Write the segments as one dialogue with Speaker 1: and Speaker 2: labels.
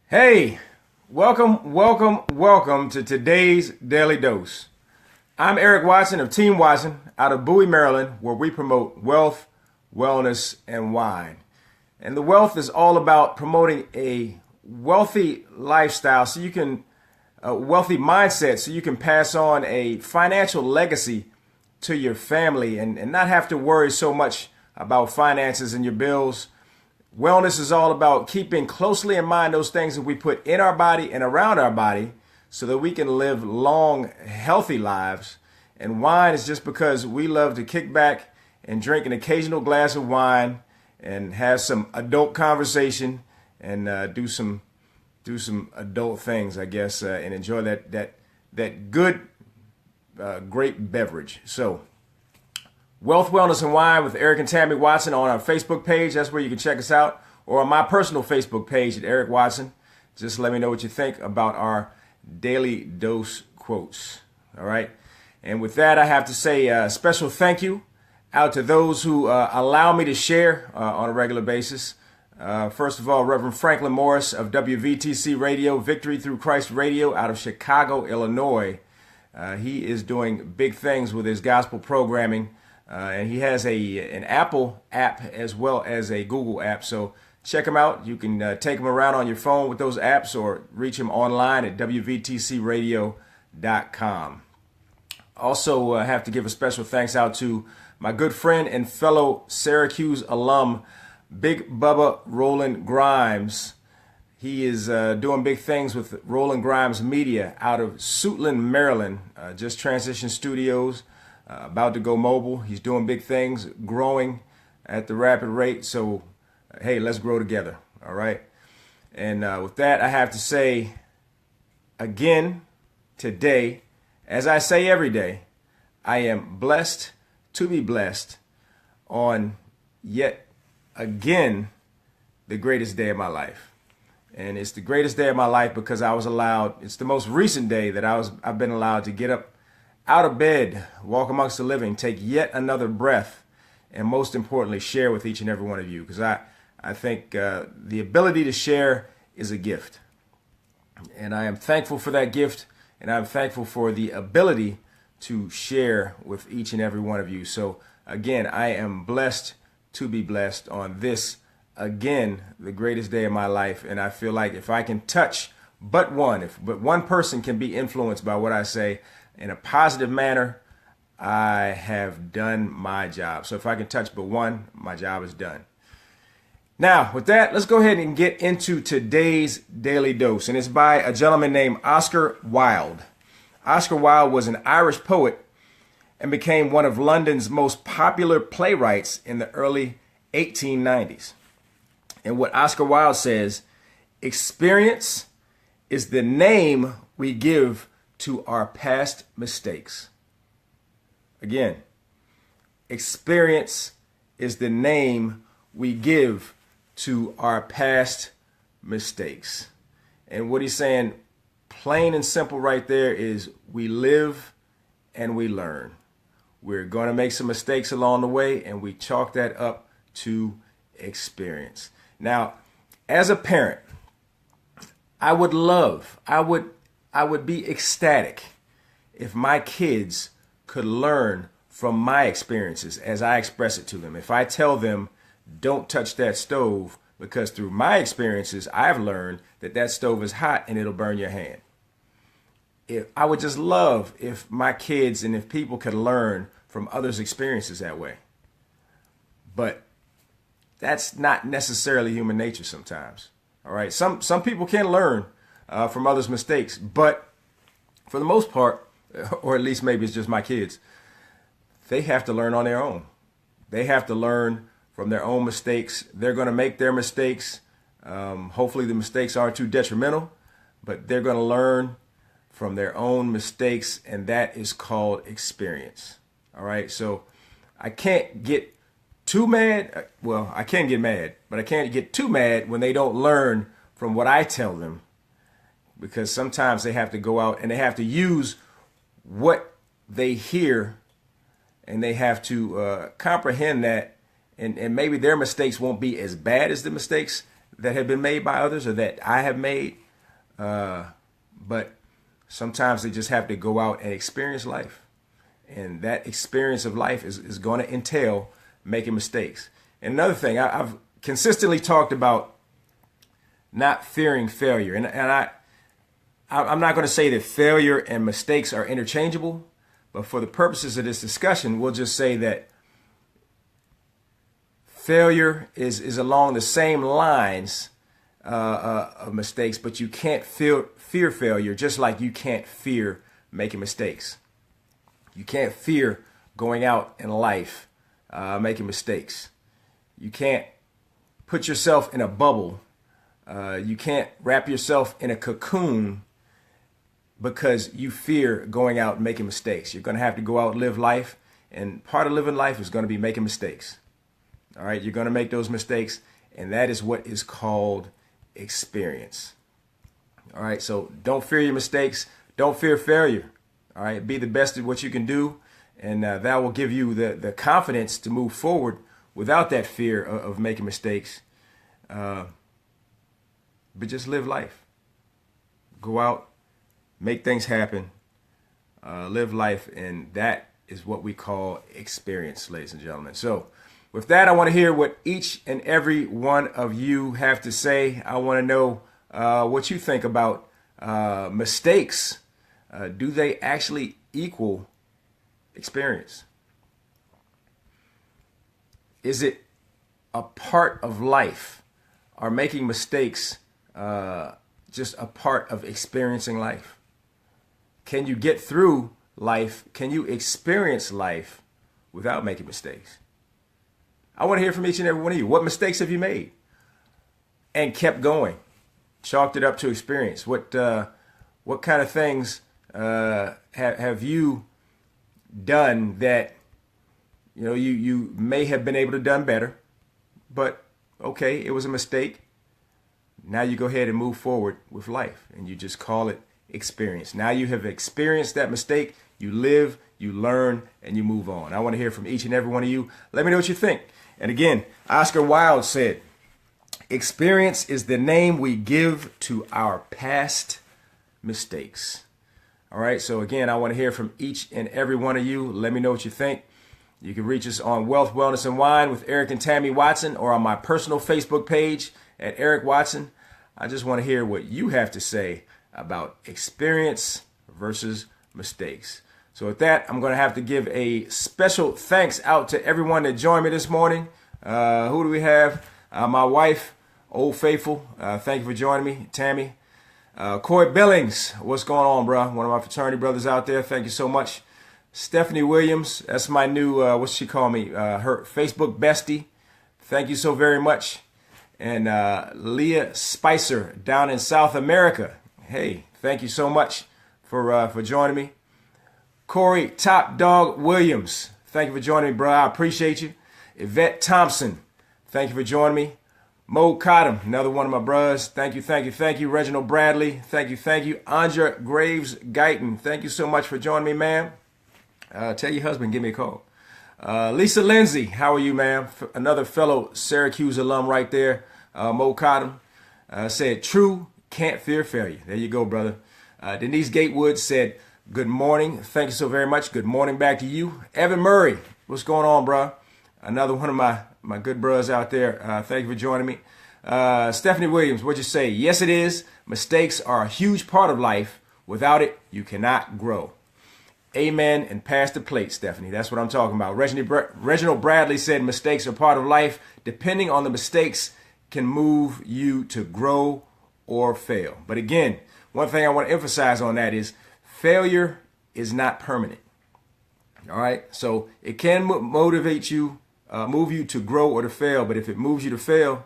Speaker 1: Hey, welcome to today's Daily Dose. I'm Eric Watson of Team Watson out of Bowie, Maryland, where we promote wealth, wellness, and wine. And the wealth is all about promoting a wealthy lifestyle so you can, a wealthy mindset so you can pass on a financial legacy to your family and not have to worry so much about finances and your bills. Wellness is all about keeping closely in mind those things that we put in our body and around our body so that we can live long, healthy lives. And wine is just because we love to kick back and drink an occasional glass of wine and have some adult conversation and do some adult things, I guess, and enjoy that good, great beverage. So, Wealth, Wellness, and Wine with Eric and Tammy Watson on our Facebook page. That's where you can check us out. Or on my personal Facebook page at Eric Watson. Just let me know what you think about our Daily Dose quotes. All right. And with that, I have to say a special thank you out to those who allow me to share on a regular basis. First of all, Reverend Franklin Morris of WBT Radio, Victory Through Christ Radio out of Chicago, Illinois. He is doing big things with his gospel programming. And he has an Apple app as well as a Google app. So check him out. You can take him around on your phone with those apps or reach him online at WBTCradio.com. Also, I have to give a special thanks out to my good friend and fellow Syracuse alum, Big Bubba Roland Grimes. He is doing big things with Roland Grimes Media out of Suitland, Maryland. Just transitioned studios. About to go mobile. He's doing big things, growing at the rapid rate. So, hey, let's grow together. All right. And with that, I have to say again today, as I say every day, I am blessed to be blessed on yet again the greatest day of my life. And it's the greatest day of my life because I was allowed, it's the most recent day that I've been allowed to get up out of bed, walk amongst the living, take yet another breath, and most importantly, share with each and every one of you. Because I think the ability to share is a gift. And I am thankful for that gift, and I'm thankful for the ability to share with each and every one of you. So again, I am blessed to be blessed on this, again, the greatest day of my life. And I feel like if I can touch but one person can be influenced by what I say, in a positive manner, I have done my job. So if I can touch but one, my job is done. Now, with that, let's go ahead and get into today's Daily Dose. And it's by a gentleman named Oscar Wilde. Oscar Wilde was an Irish poet and became one of London's most popular playwrights in the early 1890s. And what Oscar Wilde says, experience is the name we give to our past mistakes. Again, experience is the name we give to our past mistakes. And what he's saying, plain and simple right there, is we live and we learn. We're going to make some mistakes along the way, and we chalk that up to experience. Now, as a parent, I would be ecstatic if my kids could learn from my experiences as I express it to them. If I tell them, don't touch that stove, because through my experiences, I've learned that stove is hot and it'll burn your hand. I would just love if my kids and if people could learn from others' experiences that way. But that's not necessarily human nature sometimes. All right. Some people can learn from others' mistakes, but for the most part, or at least maybe it's just my kids, they have to learn on their own. They have to learn from their own mistakes. They're going to make their mistakes. Hopefully the mistakes aren't too detrimental, but they're going to learn from their own mistakes, and that is called experience. All right, so I can't get too mad. Well, I can get mad, but I can't get too mad when they don't learn from what I tell them, because sometimes they have to go out and they have to use what they hear, and they have to comprehend that, and maybe their mistakes won't be as bad as the mistakes that have been made by others or that I have made. But sometimes they just have to go out and experience life. And that experience of life is going to entail making mistakes. And another thing, I've consistently talked about not fearing failure. And I'm not going to say that failure and mistakes are interchangeable, but for the purposes of this discussion, we'll just say that failure is along the same lines of mistakes, but you can't fear failure just like you can't fear making mistakes. You can't fear going out in life making mistakes. You can't put yourself in a bubble. You can't wrap yourself in a cocoon because you fear going out and making mistakes. You're going to have to go out and live life, and part of living life is going to be making mistakes. All right, you're going to make those mistakes, and that is what is called experience. All right, so don't fear your mistakes. Don't fear failure. All right, be the best at what you can do, and that will give you the confidence to move forward without that fear of making mistakes. But just live life. Go out, make things happen, live life, and that is what we call experience, ladies and gentlemen. So with that, I want to hear what each and every one of you have to say. I want to know what you think about mistakes. Do they actually equal experience? Is it a part of life? Are making mistakes just a part of experiencing life? Can you get through life? Can you experience life without making mistakes? I want to hear from each and every one of you. What mistakes have you made and kept going? Chalked it up to experience. What kind of things have you done that you may have been able to done better, but okay, it was a mistake. Now you go ahead and move forward with life, and you just call it experience. Now you have experienced that mistake. You live, you learn, and you move on. I want to hear from each and every one of you. Let me know what you think. And again, Oscar Wilde said, experience is the name we give to our past mistakes. All right. So again, I want to hear from each and every one of you. Let me know what you think. You can reach us on Wealth, Wellness, and Wine with Eric and Tammy Watson, or on my personal Facebook page at Eric Watson. I just want to hear what you have to say about experience versus mistakes. So with that, I'm going to have to give a special thanks out to everyone that joined me this morning. Who do we have? My wife, Old Faithful. Thank you for joining me, Tammy. Corey Billings, what's going on, bro? One of my fraternity brothers out there. Thank you so much. Stephanie Williams, that's my new, what's she call me? Her Facebook bestie. Thank you so very much. And Leah Spicer down in South America. Hey, thank you so much for joining me. Corey Top Dog Williams, thank you for joining me, bro. I appreciate you. Yvette Thompson, thank you for joining me. Mo Cottom, another one of my brothers. Thank you, thank you, thank you. Reginald Bradley, thank you, thank you. Anja Graves Guyton, thank you so much for joining me, ma'am. Tell your husband, give me a call. Lisa Lindsay, how are you, ma'am? Another fellow Syracuse alum right there. Mo Cottom said, true, can't fear failure. There you go, brother. Denise Gatewood said, good morning. Thank you so very much. Good morning back to you. Evan Murray, what's going on, bro? Another one of my good bros out there. Thank you for joining me. Stephanie Williams, what'd you say? Yes, it is. Mistakes are a huge part of life. Without it, you cannot grow. Amen, and pass the plate, Stephanie. That's what I'm talking about. Reginald Bradley said mistakes are part of life. Depending on the mistakes can move you to grow or fail. But again, one thing I want to emphasize on that is failure is not permanent. All right. So it can motivate you, move you to grow or to fail. But if it moves you to fail,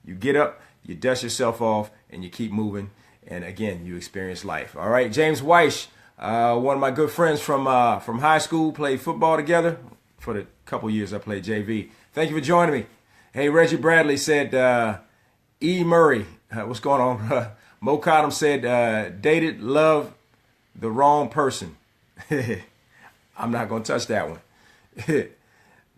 Speaker 1: you get up, you dust yourself off, and you keep moving. And again, you experience life. All right. James Weiss, one of my good friends from high school, played football together for the couple years I played JV. Thank you for joining me. Hey, Reggie Bradley said, E. Murray, what's going on? Mo Cottom said, dated, love the wrong person. I'm not going to touch that one.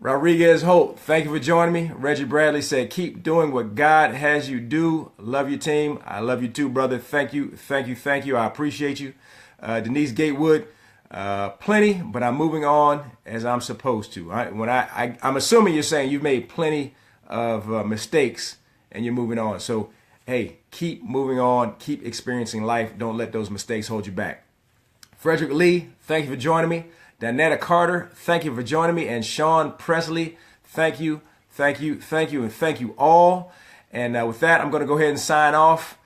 Speaker 1: Rodriguez Holt, thank you for joining me. Reggie Bradley said, keep doing what God has you do. Love your team. I love you too, brother. Thank you. I appreciate you. Denise Gatewood, plenty, but I'm moving on as I'm supposed to. I'm assuming you're saying you've made plenty of mistakes and you're moving on. So, hey, keep moving on. Keep experiencing life. Don't let those mistakes hold you back. Frederick Lee, thank you for joining me. Danetta Carter, thank you for joining me. And Sean Presley, thank you, and thank you all. And with that, I'm going to go ahead and sign off.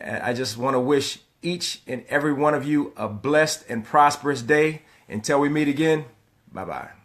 Speaker 1: I just want to wish each and every one of you a blessed and prosperous day. Until we meet again, bye-bye.